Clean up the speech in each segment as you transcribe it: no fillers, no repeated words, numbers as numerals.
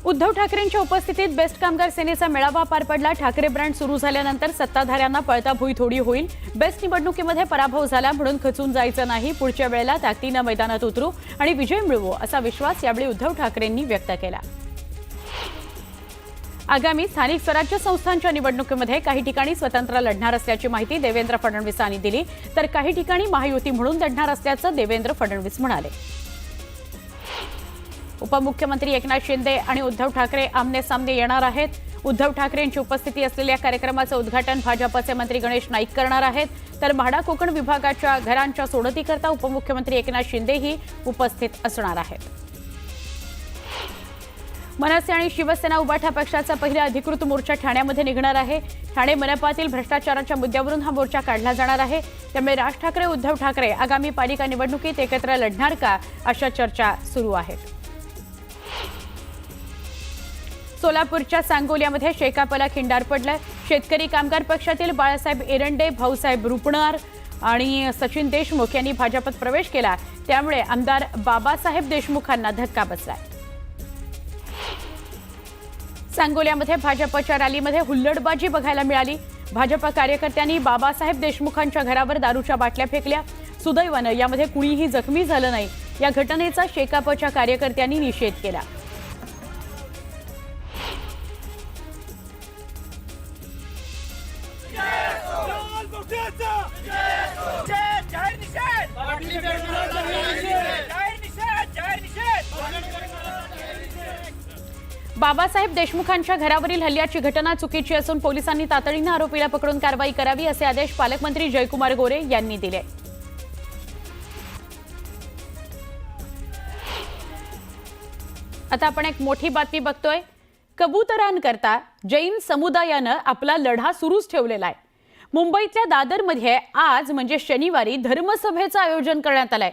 उद्धव ठाकरेंच्या उपस्थितीत बेस्ट कामगार सेनेचा मेळावा पार पडला। ठाकरे ब्रँड सुरू झाल्यानंतर सत्ताधाऱ्यांना पळता भुई थोडी होईल। बेस्ट निवडणुकीमध्ये पराभव झाला म्हणून खचून जायचं नाही, पुढच्या वेळेला ताकदीने मैदानात उतरू आणि विजय मिळवू असा विश्वास यावेळी उद्धव ठाकरेंनी व्यक्त केला। आगामी स्थानिक स्वराज्य संस्थांच्या निवडणुकीमध्ये काही ठिकाणी स्वतंत्र लढणार असल्याची माहिती देवेंद्र फडणवीसांनी दिली, तर काही ठिकाणी महायुती म्हणून लढणार असल्याचं देवेंद्र फडणवीस म्हणाले। उपमुख्यमंत्री एकनाथ शिंदे आणि उद्धव ठाकरे आमने सामने येणार आहेत। उद्धव ठाकरेंची उपस्थिती असलेल्या कार्यक्रमाचं उद्घाटन भाजपचे मंत्री गणेश नाईक करणार आहेत, तर म्हाडा कोकण विभागाच्या घरांच्या सोडतीकरता उपमुख्यमंत्री एकनाथ शिंदेही उपस्थित असणार आहेत। मनसे आणि शिवसेना उबाठा पक्षाचा पहिला अधिकृत मोर्चा ठाण्यामध्ये निघणार आहे। ठाणे मनपातील भ्रष्टाचाराच्या मुद्द्यावरून हा मोर्चा काढला जाणार आहे। त्यामुळे राज ठाकरे उद्धव ठाकरे आगामी पालिका निवडणुकीत एकत्र लढणार का अशा चर्चा सुरू आहेत। सोलापूरच्या सांगोल्यामध्ये शेकापला खिंडार पडलाय। शेतकरी कामगार पक्षातील बाळासाहेब एरंडे, भाऊसाहेब रुपणार आणि सचिन देशमुख यांनी भाजपत प्रवेश केला, त्यामुळे आमदार बाबासाहेब देशमुखांना धक्का बसलाय। सांगोल्यामध्ये भाजपच्या रॅलीमध्ये हुल्लडबाजी बघायला मिळाली। भाजप कार्यकर्त्यांनी बाबासाहेब देशमुखांच्या घरावर दारूच्या बाटल्या फेकल्या। सुदैवानं यामध्ये कुणीही जखमी झालं नाही। या घटनेचा शेकापच्या कार्यकर्त्यांनी निषेध केला। बाबासाहेब देशमुखांच्या घरावरील हल्ल्याची घटना चुकीची असून पोलिसांनी तातडीने आरोपीला पकडून कारवाई करावी असे आदेश पालकमंत्री जयकुमार गोरे यांनी दिले। आता आपण एक मोठी बातमी बघतोय। कबुतरांकरता जैन समुदायानं आपला लढा सुरूच ठेवलेला आहे। मुंबईतल्या दादरमध्ये आज म्हणजे शनिवारी धर्मसभेचं आयोजन करण्यात आलंय।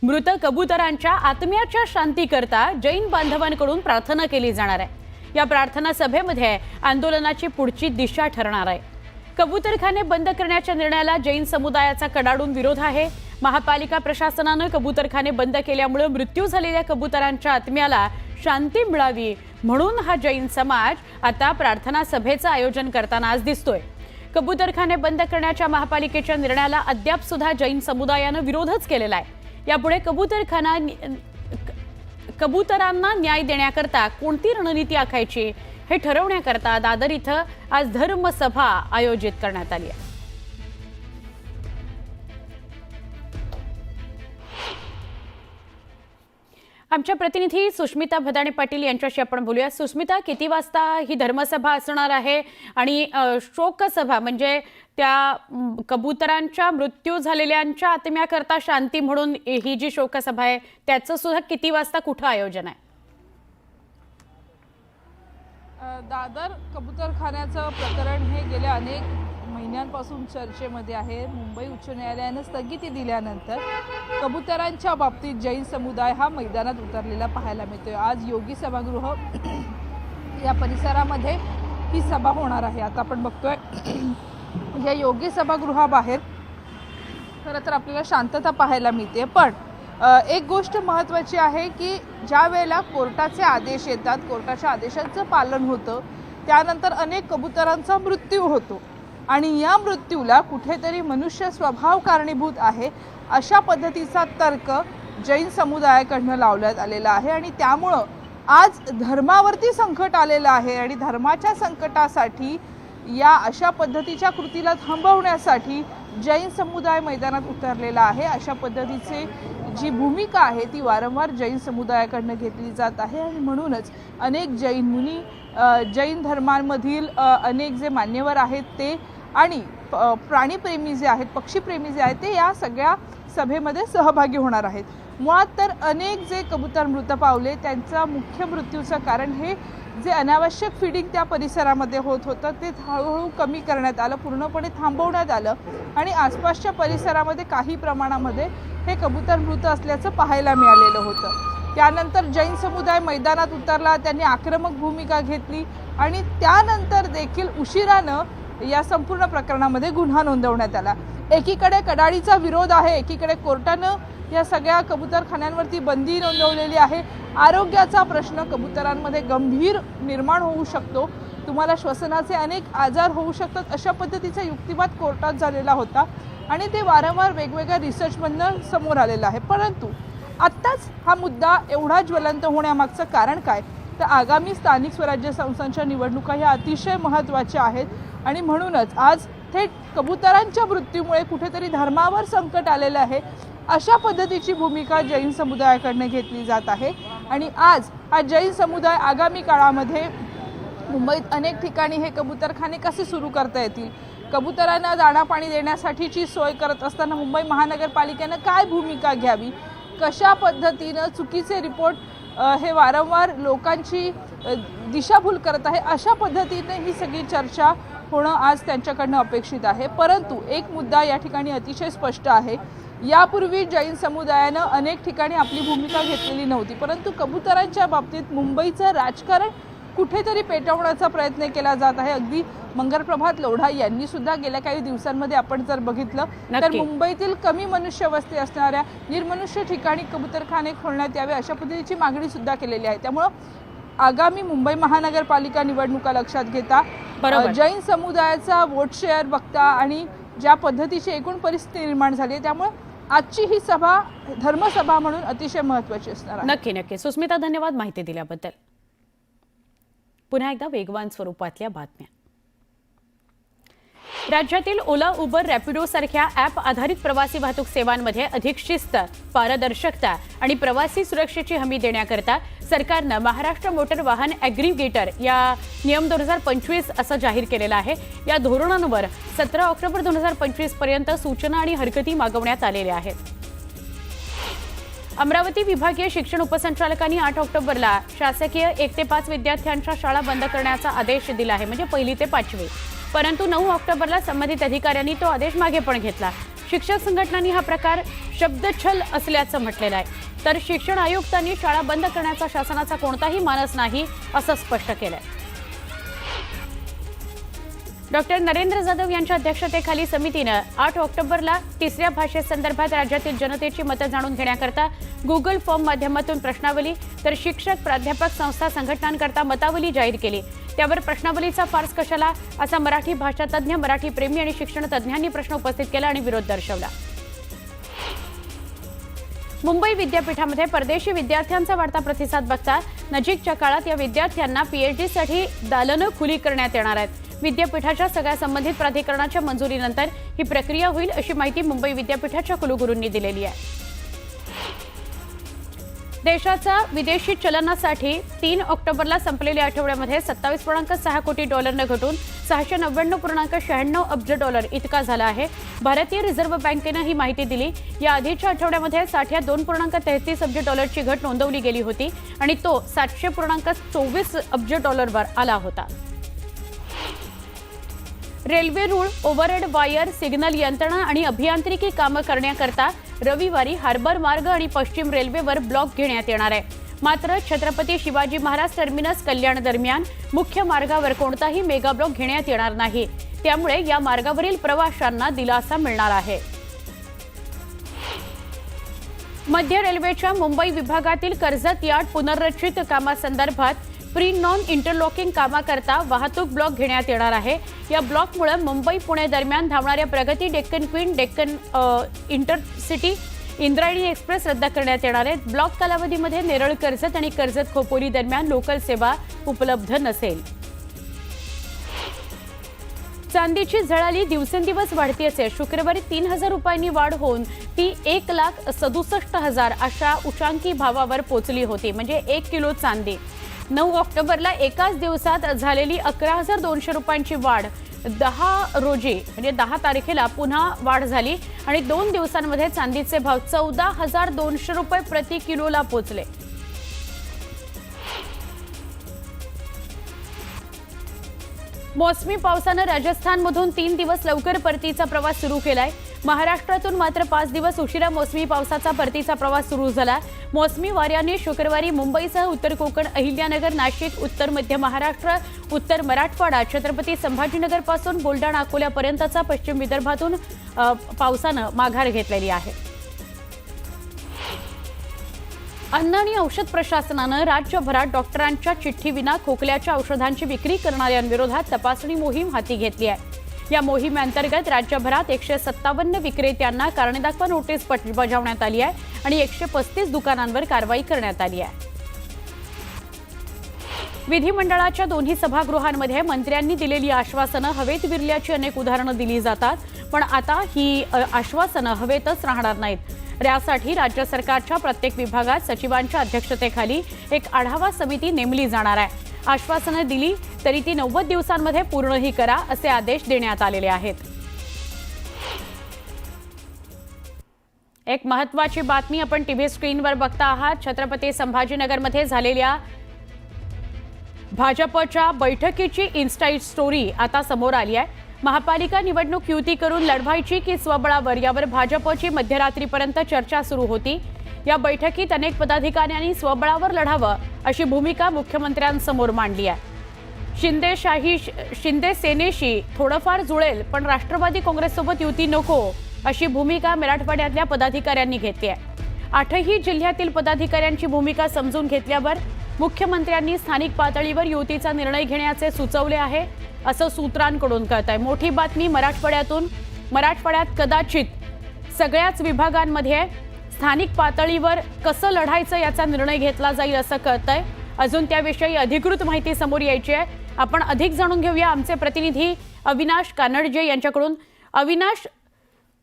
मृत कबुतरांच्या आत्म्याच्या शांतीकरता जैन बांधवांकडून प्रार्थना केली जाणार आहे। या प्रार्थना सभेमध्ये आंदोलनाची पुढची दिशा ठरणार आहे। कबूतरखाने बंद करण्याच्या निर्णयाला जैन समुदायाचा कडाडून विरोध आहे। महापालिका प्रशासनानं कबूतरखाने बंद केल्यामुळे मृत्यू झालेल्या कबुतरांच्या आत्म्याला शांती मिळावी म्हणून हा जैन समाज आता प्रार्थना सभेचं आयोजन करताना आज दिसतोय। कबूतरखाने बंद करण्याच्या महापालिकेच्या निर्णयाला अद्याप सुद्धा जैन समुदायानं विरोधच केलेला आहे। यापुढे कबूतरांना न्याय देण्याकरता कोणती रणनीती आखायची हे ठरवण्याकरता दादर इथं आज धर्मसभा आयोजित करण्यात आली आहे। आमच्या प्रतिनिधी सुष्मिता भदाणे पाटील यांच्याशी आपण बोलूया। सुष्मिता, किती वाजता ही धर्मसभा असणार आहे आणि शोकसभा म्हणजे त्या कबूतरांच्या मृत्यू झालेल्यांच्या आत्म्याकरता शांती म्हणून ही जी शोकसभा आहे त्याचं सुद्धा किती वाजता कुठं आयोजन आहे? दादर कबूतरखान्याचं प्रकरण हे गेल्या अनेक महिन्यांपासून चर्चेमध्ये आहे। मुंबई उच्च न्यायालयाने स्थगिती दिल्यानंतर कबूतरांच्या बाबतीत जैन समुदाय हा मैदानात उतरलेला पाहायला मिळतोय। आज योगी सभागृह या परिसरामध्ये ही सभा होणार आहे। आता आपण बघतोय या योगी सभागृहाबाहेर खरं तर आपल्याला शांतता पाहायला मिळते, पण एक गोष्ट महत्त्वाची आहे की ज्या वेळेला कोर्टाचे आदेश येतात, कोर्टाच्या आदेशाचं पालन होतं, त्यानंतर अनेक कबुतरांचा मृत्यू होतो आणि या मृत्यूला कुठेतरी मनुष्य स्वभाव कारणीभूत आहे अशा पद्धतीचा तर्क जैन समुदायाकडनं लावण्यात आलेला आहे। आणि त्यामुळं आज धर्मावरती संकट आलेलं आहे आणि धर्माच्या संकटासाठी या अशा पद्धतीच्या कृतीला थांबवण्यासाठी जैन समुदाय मैदानात उतरलेला आहे। अशा पद्धतीची जी भूमिका आहे ती वारंवार जैन समुदायाकडनं घेतली जात आहे आणि म्हणूनच अनेक जैन मुनी, जैन धर्मांमधील अनेक जे मान्यवर आहेत ते आणि प्राणीप्रेमी जे आहेत, पक्षीप्रेमी जे आहेत ते या सगळ्या सभेमध्ये सहभागी होणार आहेत। मुळात तर अनेक जे कबूतर मृत पावले त्यांचा मुख्य मृत्यूचं कारण हे जे अनावश्यक फीडिंग त्या परिसरामध्ये होत होतं ते हळूहळू कमी करण्यात आलं, पूर्णपणे थांबवण्यात आलं आणि आसपासच्या परिसरामध्ये काही प्रमाणामध्ये हे कबूतर मृत असल्याचं पाहायला मिळालेलं होतं। त्यानंतर जैन समुदाय मैदानात उतरला, त्यांनी आक्रमक भूमिका घेतली आणि त्यानंतर देखील उशिरानं या संपूर्ण प्रकरणामध्ये गुन्हा नोंदवण्यात आला। एकीकडे कडाडीचा विरोध आहे, एकीकडे कोर्टानं या सगळ्या कबूतरखान्यांवरती बंदी नोंदवलेली आहे. आरोग्याचा प्रश्न कबुतरांमध्ये गंभीर निर्माण होऊ शकतो, तुम्हाला श्वसनाचे अनेक आजार होऊ शकतात, अशा पद्धतीचा युक्तिवाद कोर्टात झालेला होता आणि ते वारंवार वेगवेगळ्या रिसर्चमधनं समोर आलेलं आहे. परंतु आत्ताच हा मुद्दा एवढा ज्वलंत होण्यामागचं कारण काय, तर आगामी स्थानिक स्वराज्य संस्थांच्या निवडणुका ह्या अतिशय महत्त्वाच्या आहेत आणि म्हणूनच आज थेट कबुतरांच्या मृत्यूमुळे कुठेतरी धर्मावर संकट आलेलं आहे, अशा पद्धतीची भूमिका जैन समुदायाकडनं घेतली जात आहे. आणि आज हा जैन समुदाय आगामी काळामध्ये मुंबईत अनेक ठिकाणी हे कबूतरखाने कसे सुरू करता येतील, कबुतरांना दाणा पाणी देण्यासाठीची सोय करत असताना मुंबई महानगरपालिकेनं काय भूमिका घ्यावी, कशा पद्धतीनं चुकीचे रिपोर्ट हे वारंवार लोकांची दिशाभूल करत आहे, अशा पद्धतीने ही सगळी चर्चा होणं आज त्यांच्याकडनं अपेक्षित आहे. परंतु एक मुद्दा या ठिकाणी अतिशय स्पष्ट आहे, यापूर्वी जैन समुदायानं अनेक ठिकाणी आपली भूमिका घेतलेली नव्हती, परंतु कबुतरांच्या बाबतीत मुंबईचं राजकारण कुठेतरी पेटवण्याचा प्रयत्न केला जात आहे. अगदी मंगलप्रभात लोढा यांनी सुद्धा गेल्या काही दिवसांमध्ये आपण जर बघितलं तर मुंबईतील कमी मनुष्यवस्ती असणाऱ्या निर्मनुष्य ठिकाणी कबूतरखाने खोलण्यात यावे अशा पद्धतीची मागणी सुद्धा केलेली आहे. त्यामुळं आगामी मुंबई महानगरपालिका निवडणुका लक्षात घेता जैन समुदायाचा वोट शेअर बघता आणि ज्या पद्धतीची एकूण परिस्थिती निर्माण झाली आहे, त्यामुळे आजची ही सभा धर्मसभा म्हणून अतिशय महत्त्वाची असणार आहे. नक्की. सुस्मिता, धन्यवाद माहिती दिल्याबद्दल. पुन्हा एकदा वेगवान स्वरूपातल्या बातम्या. राज्यातील ओला, उबर, रॅपिडो सारख्या ॲप आधारित प्रवासी वाहतूक सेवांमध्ये अधिक शिस्त, पारदर्शकता आणि प्रवासी सुरक्षेची हमी देण्याकरता सरकारनं महाराष्ट्र मोटर वाहन ॲग्रिगेटर या नियम 2025 असं जाहीर केलेलं आहे. या धोरणांवर 17 ऑक्टोबर 2025 पर्यंत सूचना आणि हरकती मागवण्यात आलेल्या आहेत. अमरावती विभागीय शिक्षण उपसंचालकांनी 8 ऑक्टोबरला शासकीय 1 ते 5 विद्यार्थ्यांच्या शाळा बंद करण्याचा आदेश दिला आहे, म्हणजे 1ली ते 5वी. परंतु 9 ऑक्टोबरला संबंधित अधिकाऱ्यांनी तो आदेश मागे पण घेतला. शिक्षक संघटनांनी हा प्रकार शब्दछल असल्याचं म्हटलेलं आहे. तर शिक्षण आयुक्तांनी शाळा बंद करण्याचा शासनाचा कोणताही मानस नाही असं स्पष्ट केलंय. डॉक्टर नरेंद्र जाधव यांच्या अध्यक्षतेखाली समितीनं 8 ऑक्टोबरला तिसऱ्या भाषेसंदर्भात राज्यातील जनतेची मतं जाणून घेण्याकरता गुगल फॉर्म माध्यमातून प्रश्नावली तर शिक्षक, प्राध्यापक, संस्था, संघटनांकरता मतावली जाहीर केली. त्यावर प्रश्नावलीचा फार्स कशाला असा मराठी भाषा तज्ज्ञ, मराठी प्रेमी आणि शिक्षण तज्ज्ञांनी प्रश्न उपस्थित केला आणि विरोध दर्शवला. मुंबई विद्यापीठामध्ये परदेशी विद्यार्थ्यांचा वाढता प्रतिसाद बघता नजीकच्या काळात या विद्यार्थ्यांना पीएचडीसाठी दालनं खुली करण्यात येणार आहेत. विद्यापीठाच्या सगळ्या संबंधित प्राधिकरणाच्या मंजुरीनंतर ही प्रक्रिया होईल अशी माहिती मुंबई विद्यापीठाच्या कुलगुरूंनी दिलेली आहे. देशाचा विदेशी चलनासाठी 3 ऑक्टोबरला संपलेल्या आठवड्यामध्ये $27.6 कोटी घटून $699.96 अब्ज इतका झाला आहे. भारतीय रिझर्व्ह बँकेनं ही माहिती दिली. या आधीच्या आठवड्यामध्ये साठ्यात $2.33 अब्ज ची घट नोंदवली गेली होती आणि तो $700.24 अब्ज वर आला होता. रेल्वे रूळ, ओव्हरहेड वायर, सिग्नल यंत्रणा आणि अभियांत्रिकी कामं करण्याकरता रविवारी हार्बर मार्ग आणि पश्चिम रेल्वेवर ब्लॉक घेण्यात येणार आहे. मात्र छत्रपती शिवाजी महाराज टर्मिनस कल्याण दरम्यान मुख्य मार्गावर कोणताही मेगा ब्लॉक घेण्यात येणार नाही. त्यामुळे या मार्गावरील प्रवाशांना दिलासा मिळणार आहे. मध्य रेल्वेच्या मुंबई विभागातील कर्जत यार्ड पुनर्रचित कामासंदर्भात प्री नॉन इंटरलॉकिंग कामाकरता वाहतूक ब्लॉक घेण्यात येणार आहे. या ब्लॉकमुळे मुंबई पुणे दरम्यान धावणाऱ्या प्रगती, Deccan queen, Deccan intercity, Indrayani express रद्द करण्यात येणार आहेत. ब्लॉक कालावधीमध्ये नेरळ कर्जत आणि कर्जत खोपोली दरम्यान लोकल सेवा उपलब्ध नसेल. चांदीची झळाळी दिवसेंदिवस वाढती असे शुक्रवारी 3,000 रुपयांनी वाढ होऊन ती 1,67,000 अशा उच्चांकी भावावर पोहोचली होती. म्हणजे 1 किलो चांदी. 9 ऑक्टोबरला एकाच दिवसात झालेली 11,200 रुपयांची वाढ 10 रोजी म्हणजे 10 तारखेला पुन्हा वाढ झाली आणि 2 दिवसांमध्ये चांदीचे भाव 14,200 रुपये प्रति किलोला पोहोचले. मोसमी पावसानं राजस्थानमधून 3 दिवस लवकर परतीचा प्रवास सुरू केलाय. महाराष्ट्रातून मात्र 5 दिवस उशिरा मोसमी पावसाचा परतीचा प्रवास सुरू झाला. मोसमी वाऱ्याने शुक्रवारी मुंबईसह उत्तर कोकण, अहिल्यानगर, नाशिक, उत्तर मध्य महाराष्ट्र, उत्तर मराठवाडा, छत्रपती संभाजीनगर पासून बुलढाणा, अकोल्यापर्यंतचा पश्चिम विदर्भातून पावसानं माघार घेतलेली आहे. अन्न आणि औषध प्रशासनानं राज्यभरात डॉक्टरांच्या चिठ्ठीविना खोकल्याच्या औषधांची विक्री करणाऱ्यांविरोधात तपासणी मोहीम हाती घेतली आहे. या मोहिमेअंतर्गत राज्यभरात 157 विक्रेत्यांना कारणे दाखवा नोटीस बजावण्यात आली आहे आणि 135 दुकानांवर कारवाई करण्यात आली आहे. विधिमंडळाच्या दोन्ही सभागृहांमध्ये मंत्र्यांनी दिलेली आश्वासनं हवेत विरल्याची अनेक उदाहरणं दिली जातात, पण आता ही आश्वासनं हवेतच राहणार नाहीत. यासाठी राज्य सरकारच्या प्रत्येक विभागात सचिवांच्या अध्यक्षतेखाली एक आढावा समिती नेमली जाणार आहे. आश्वासनं दिली तरी ती 90 दिवसांमध्ये पूर्णही करा असे आदेश देण्यात आलेले आहेत. एक महत्त्वाची बातमी आपण टीव्ही स्क्रीनवर बघता आहात. छत्रपती संभाजीनगरमध्ये झालेल्या भाजपच्या बैठकीची इन्स्टा स्टोरी आता समोर आली आहे. महापालिका निवडणूक युती करून लढवायची की स्वबळावर यावर भाजपची मध्यरात्रीपर्यंत चर्चा सुरू होती. या बैठकीत अनेक पदाधिकाऱ्यांनी स्वबळावर लढावं अशी भूमिका मुख्यमंत्र्यांसमोर मांडली आहे. शिंदे सेनेशी थोडंफार जुळेल पण राष्ट्रवादी काँग्रेससोबत युती नको अशी भूमिका मराठवाड्यातल्या पदाधिकाऱ्यांनी घेतली आहे. 8ही जिल्ह्यातील पदाधिकाऱ्यांची भूमिका समजून घेतल्यावर मुख्यमंत्र्यांनी स्थानिक पातळीवर युतीचा निर्णय घेण्याचे सुचवले आहे असं सूत्रांकडून कळत आहे. मोठी बातमी मराठवाड्यात कदाचित सगळ्याच विभागांमध्ये स्थानिक पातळीवर कसं लढायचं याचा निर्णय घेतला जाईल असं कळतंय. अजून त्याविषयी अधिकृत माहिती समोर यायची आहे. आपण अधिक जाणून घेऊया आमचे प्रतिनिधी अविनाश कानडजे यांच्याकडून. अविनाश,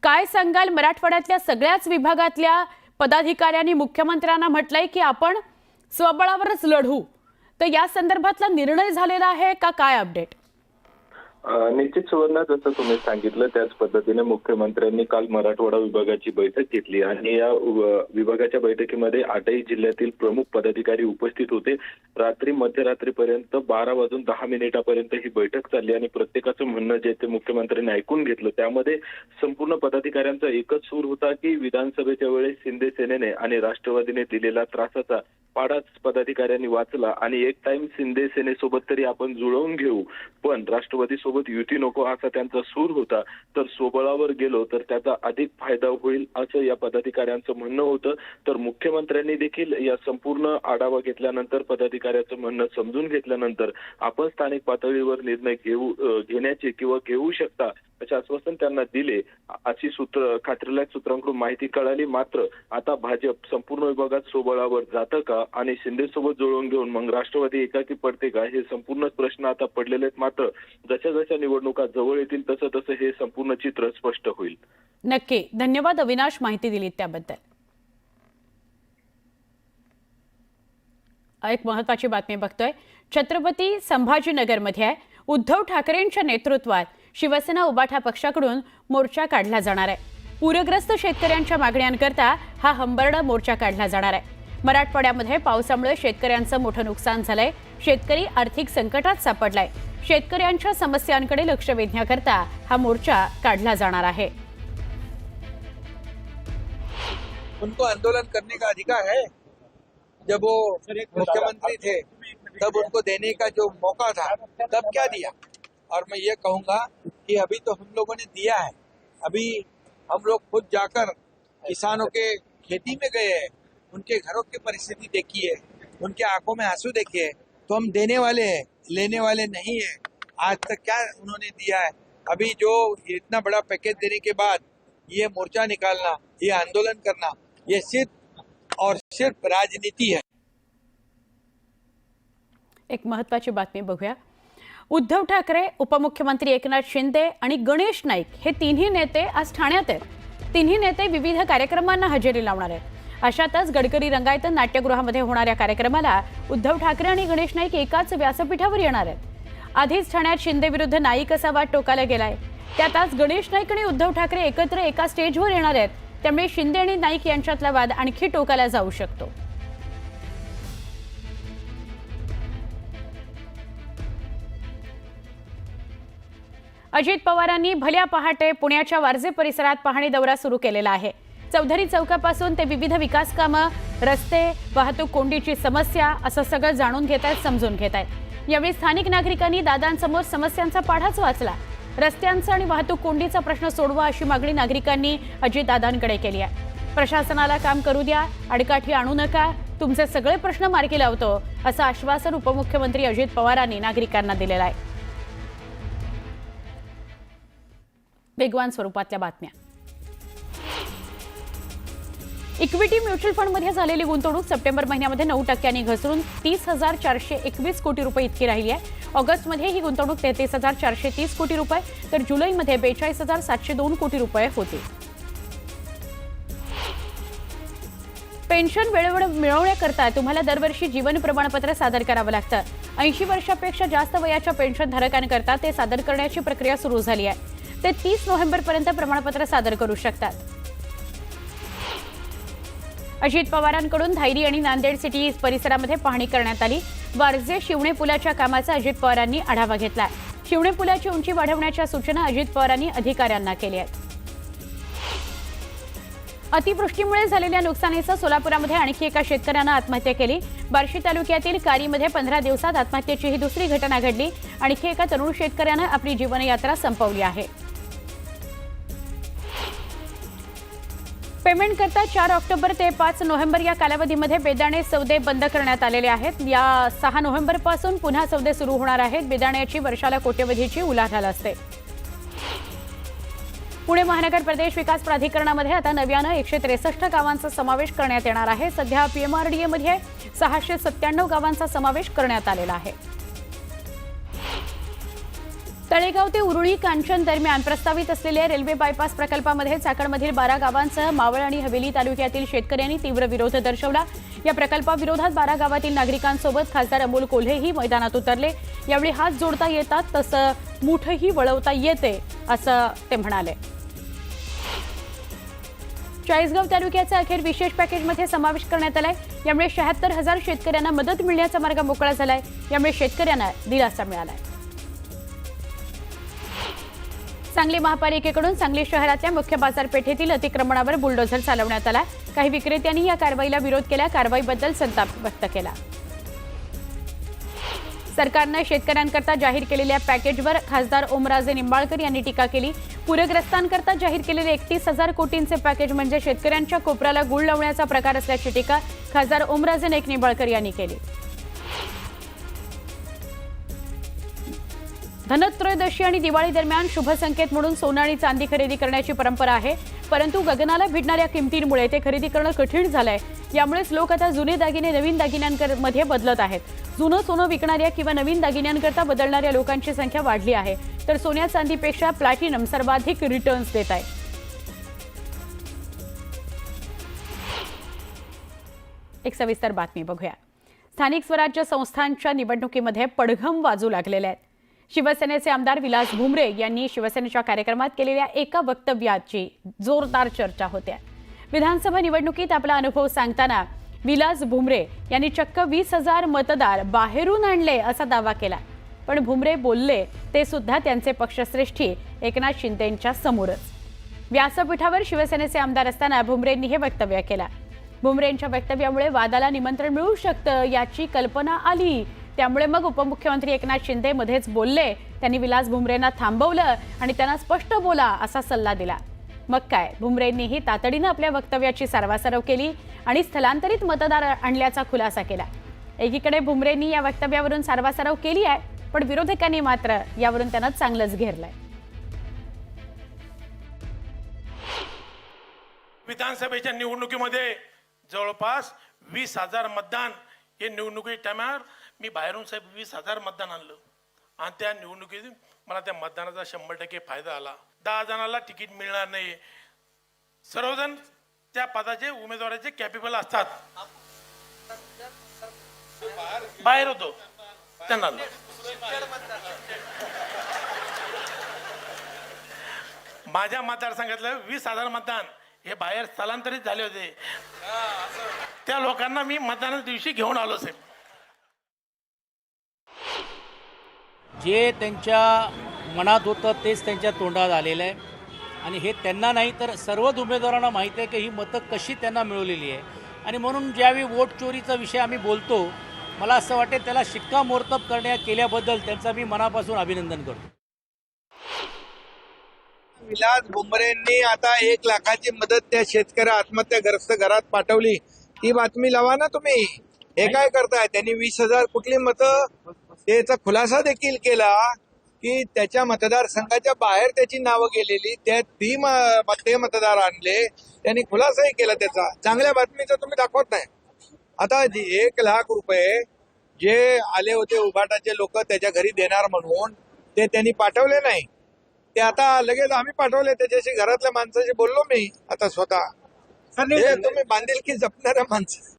काय सांगाल? मराठवाड्यातल्या सगळ्याच विभागातल्या पदाधिकाऱ्यांनी मुख्यमंत्र्यांना म्हटलंय की आपण स्वबळावरच लढू, तर या संदर्भातला निर्णय झालेला आहे का? काय अपडेट? निश्चित सुवर्ण, जसं तुम्ही सांगितलं त्याच पद्धतीने मुख्यमंत्र्यांनी काल मराठवाडा विभागाची बैठक घेतली आणि या विभागाच्या बैठकीमध्ये 8ही जिल्ह्यातील प्रमुख पदाधिकारी उपस्थित होते. रात्री मध्यरात्रीपर्यंत 12:10 ही बैठक चालली आणि प्रत्येकाचं म्हणणं जे ते मुख्यमंत्र्यांनी ऐकून घेतलं. त्यामध्ये संपूर्ण पदाधिकाऱ्यांचा एकच सूर होता की विधानसभेच्या वेळेस शिंदे सेनेने आणि राष्ट्रवादीने दिलेला त्रासाचा पाडाच पदाधिकाऱ्यांनी वाचला आणि एक टाइम शिंदे सेनेसोबत तरी आपण जुळवून घेऊ, पण राष्ट्रवादी सोबत युती नको असा त्यांचा सूर होता. तर स्वबळावर गेलो तर त्याचा अधिक फायदा होईल असं या पदाधिकाऱ्यांचं म्हणणं होतं. तर मुख्यमंत्र्यांनी देखील या संपूर्ण आढावा घेतल्यानंतर, पदाधिकाऱ्याचं म्हणणं समजून घेतल्यानंतर आपण स्थानिक पातळीवर निर्णय घेण्याचे किंवा घेऊ शकता असे आश्वासन त्यांना दिले अशी खात्रीलायक सूत्रांकडून माहिती कळाली. मात्र आता भाजप संपूर्ण विभागात स्वबळावर जातं का आणि शिंदे सोबत जुळवून घेऊन मग राष्ट्रवादी एकाकी पडते का, हे संपूर्ण प्रश्न आता पडलेले आहेत. मात्र जशा जशा निवडणुका जवळ येतील तसं तसं हे संपूर्ण चित्र स्पष्ट होईल. नक्की. धन्यवाद अविनाश, माहिती दिलीत त्याबद्दल. एक महत्त्वाची बातमी बघतोय. छत्रपती संभाजीनगरमध्ये उद्धव ठाकरेंच्या नेतृत्वात शिवसेना उबाठा पक्षाकडून मोर्चा काढला जाणार आहे. पूरग्रस्त शेतकऱ्यांच्या मागण्यांकरता हा हंबरडा मोर्चा काढला जाणार आहे. मराठवाड्यामध्ये पावसामुळे शेतकऱ्यांचं मोठं नुकसान झालंय. शेतकरी आर्थिक संकटात सापडलाय. शेतकऱ्यांच्या समस्यांकडे लक्ष वेधण्याकरता हा मोर्चा काढला जाणार आहे. उनको आंदोलन करने का अधिकार है. जब वो मुख्यमंत्री थे तब उनको देने का जो मौका था तब क्या दिया. और मैं ये कहूंगा कि अभी तो हम लोगों ने दिया है. अभी हम लोग खुद जाकर किसानों के खेती में गए हैं, उनके घरों की परिस्थिति देखी है, उनके आंखों में आंसू देखे है. तो हम देने वाले हैं, लेने वाले नहीं है. आज तक क्या उन्होंने दिया है. अभी जो इतना बड़ा पैकेज देने के बाद ये मोर्चा निकालना, ये आंदोलन करना, ये सिर्फ और सिर्फ राजनीति है. एक महत्त्वाची बातमी बघूया. उद्धव ठाकरे, उपमुख्यमंत्री एकनाथ शिंदे आणि गणेश नाईक हे तिन्ही नेते आज ठाण्यात आहेत. तिन्ही नेते विविध कार्यक्रमांना हजेरी लावणार आहेत. अशातच गडकरी रंगायत नाट्यगृहामध्ये होणाऱ्या कार्यक्रमाला उद्धव ठाकरे आणि गणेश नाईक एकाच व्यासपीठावर येणार आहेत. आधीच ठाण्यात शिंदे विरुद्ध नाईक असा वाद टोकाला गेलाय. त्यात आज गणेश नाईक आणि उद्धव ठाकरे एकत्र एका स्टेजवर येणार आहेत. त्यामुळे शिंदे आणि नाईक यांच्यातला वाद आणखी टोकाला जाऊ शकतो. अजित पवारांनी भल्या पहाटे पुण्याच्या वारजे परिसरात पाहणी दौरा सुरू केलेला आहे. चौधरी चौकापासून ते विविध विकास कामं रस्ते, वाहतूक कोंडीची समस्या असं सगळं जाणून घेत आहेत, समजून घेत आहेत. यावेळी स्थानिक नागरिकांनी दादांसमोर समस्यांचा पाढाच वाचला. रस्त्यांचा आणि वाहतूक कोंडीचा प्रश्न सोडवा अशी मागणी नागरिकांनी अजितदादांकडे केली आहे. प्रशासनाला काम करू द्या, अडकाठी आणू नका, तुमचे सगळे प्रश्न मार्गी लावतो असं आश्वासन उपमुख्यमंत्री अजित पवारांनी नागरिकांना दिलेलं आहे. वेगवान स्वरूपातल्या बातम्या. इक्विटी म्युच्युअल फंडमध्ये झालेली गुंतवणूक सप्टेंबर महिन्यामध्ये 9% घसरून 30,421 कोटी रुपये इतकी राहिली आहे. ऑगस्टमध्ये ही गुंतवणूक 33,430 कोटी रुपये तर जुलैमध्ये 42,702 कोटी रुपये होती. पेन्शन वेळेवर मिळवण्याकरता तुम्हाला दरवर्षी जीवन प्रमाणपत्र सादर करावं लागतं. 80 वर्षापेक्षा जास्त वयाच्या पेन्शनधारकांकरता ते सादर करण्याची प्रक्रिया सुरू झाली आहे. ते 30 नोव्हेंबरपर्यंत प्रमाणपत्र सादर करू शकतात. अजित पवारांकडून धायरी आणि नांदेड सिटी परिसरामध्ये पाहणी करण्यात आली. वारजे शिवणे पुलाच्या कामाचा अजित पवारांनी आढावा घेतला. शिवणे पुलाची उंची वाढवण्याच्या सूचना अजित पवारांनी अधिकाऱ्यांना केल्या आहेत. अतिवृष्टीमुळे झालेल्या नुकसानीचं सोलापुरामध्ये आणखी एका शेतकऱ्यानं आत्महत्या केली. बार्शी तालुक्यातील कारीमध्ये 15 दिवसात आत्महत्येची ही दुसरी घटना घडली. आणखी एका तरुण शेतकऱ्यानं आपली जीवनयात्रा संपवली आहे. पेमेंट करता 4 ऑक्टोबर ते 5 नोव्हेंबर या कालावधीमध्ये बेदाणे सौदे बंद करण्यात आलेले आहेत. या 6 नोव्हेंबरपासून पुन्हा सौदे सुरू होणार आहेत. बेदाण्याची वर्षाला कोट्यवधीची उलाढाल असते. पुणे महानगर प्रदेश विकास प्राधिकरणामध्ये आता नव्यानं 163 गावांचा समावेश करण्यात येणार आहे. सध्या PMRDA मध्ये 697 गावांचा समावेश करण्यात आलेला आहे. तळेगाव ते उरुळी कांचन दरम्यान प्रस्तावित असलेल्या रेल्वे बायपास प्रकल्पामध्ये चाकणमधील 12 गावांसह मावळ आणि हवेली तालुक्यातील शेतकऱ्यांनी तीव्र विरोध दर्शवला. या प्रकल्पाविरोधात 12 गावातील नागरिकांसोबत खासदार अमोल कोल्हेही मैदानात उतरले. यावेळी हात जोडता येतात तसं मुठही वळवता येते असं ते म्हणाले. चाळीसगाव तालुक्याचा अखेर विशेष पॅकेजमध्ये समावेश करण्यात आलाय. यामुळे 76,000 शेतकऱ्यांना मदत मिळण्याचा मार्ग मोकळा झालाय. यामुळे शेतकऱ्यांना दिलासा मिळालाय. सांगली महापालिकेकडून सांगली शहरातल्या मुख्य बाजारपेठेतील अतिक्रमणावर बुलडोझर चालवण्यात आला. काही विक्रेत्यांनी या कारवाईला विरोध केला. कारवाईबद्दल संताप व्यक्त केला. सरकारनं शेतकऱ्यांकरता जाहीर केलेल्या पॅकेजवर खासदार ओमराजे निंबाळकर यांनी टीका केली. पूरग्रस्तांकरता जाहीर केलेले 31,000 कोटींचे पॅकेज म्हणजे शेतकऱ्यांच्या कोपऱ्याला गुळ लावण्याचा प्रकार असल्याची टीका खासदार ओमराजे नाईक निंबाळकर यांनी केली. धनत्रयोदशी आणि दिवाळी दरम्यान शुभ संकेत म्हणून सोनं आणि चांदी खरेदी करण्याची परंपरा आहे. परंतु गगनाला भिडणाऱ्या किमतींमुळे ते खरेदी करणं कठीण झालंय. यामुळेच लोक आता जुने दागिने नवीन दागिन्यांमध्ये बदलत आहेत. जुनं सोनं विकणाऱ्या किंवा नवीन दागिन्यांकरता बदलणाऱ्या लोकांची संख्या वाढली आहे. तर सोन्या चांदीपेक्षा प्लॅटिनम सर्वाधिक रिटर्न्स देत आहे. एक सविस्तर बातमी बघूया. स्थानिक स्वराज्य संस्थांच्या निवडणुकीमध्ये पडघम वाजू लागलेले आहेत. शिवसेनेचे आमदार विलास भुमरे यांनी शिवसेनेच्या कार्यक्रमात केलेल्या एका वक्तव्याची जोरदार चर्चा होते. विधानसभा निवडणुकीत आपला अनुभव सांगताना विलास भुमरे यांनी चक्क 20,000 मतदार बाहेरून आणले असा दावा केला. पण भुमरे बोलले ते सुद्धा त्यांचे पक्षश्रेष्ठी एकनाथ शिंदेंच्या समोरच. व्यासपीठावर शिवसेनेचे आमदार असताना भुमरेंनी हे वक्तव्य केलं. भुमरेंच्या वक्तव्यामुळे वादाला निमंत्रण मिळू शकतं याची कल्पना आली. त्यामुळे मग उपमुख्यमंत्री एकनाथ शिंदे मध्येच बोलले. त्यांनी विलास भुमरेंना थांबवलं आणि त्यांना स्पष्ट बोला असा सल्ला दिला. मग काय, भुमरेंनीही तातडीनं आपल्या वक्तव्याची सारवासारव केली आणि स्थलांतरित मतदार आणल्याचा खुलासा केला. एकीकडे भुमरेंनी या वक्तव्यावरून सारवासारव केली आहे, पण विरोधकांनी मात्र यावरून त्यांना चांगलंच घेरलंय. विधानसभेच्या निवडणुकीमध्ये जवळपास 20,000 मतदान हे निवडणुकी टायमावर मी बाहेरून साहेब 20,000 मतदान आणलं आणि त्या निवडणुकीत मला त्या मतदानाचा 100% फायदा आला. 10 जणांना तिकीट मिळणार नाही. सर्वजण त्या पदाचे उमेदवाराचे कॅपेबल असतात. बाहेर होतो त्यांना माझ्या मतदारसंघातलं 20,000 मतदान हे बाहेर स्थलांतरित झाले होते. त्या लोकांना मी मतदानाच्या दिवशी घेऊन आलो साहेब. जे त्यांच्या मनात होतं तेच त्यांच्या तोंडात आलेलं आहे आणि हे त्यांना नाही तर सर्वच उमेदवारांना माहिती आहे की ही मतं कशी त्यांना मिळवलेली आहे. आणि म्हणून ज्यावेळी वोट चोरीचा विषय आम्ही बोलतो, मला असं वाटते त्याला शिक्कामोर्तब केल्याबद्दल त्यांचं मी मनापासून अभिनंदन करतो. विलास भुमरेंनी आता 1 लाखाची मदत त्या शेतकऱ्या आत्महत्याग्रस्त घरात पाठवली. ती बातमी लावा ना तुम्ही. हे काय करताय? त्यांनी 20,000 कुठली मतं, त्याचा खुलासा देखील केला की त्याच्या मतदारसंघाच्या बाहेर त्याची नावं गेलेली, ते मतदार आणले. त्यांनी खुलासाही केला त्याचा. चांगल्या बातमीचं तुम्ही दाखवत नाही. आता 1 लाख रुपये जे आले होते उभाटाचे लोक त्याच्या घरी देणार म्हणून, ते त्यांनी पाठवले नाही. ते आता लगेच आम्ही पाठवले. त्याच्याशी घरातल्या माणसाशी बोललो मी आता स्वतः. हे तुम्ही बांधिलकी जपणाऱ्या माणसं.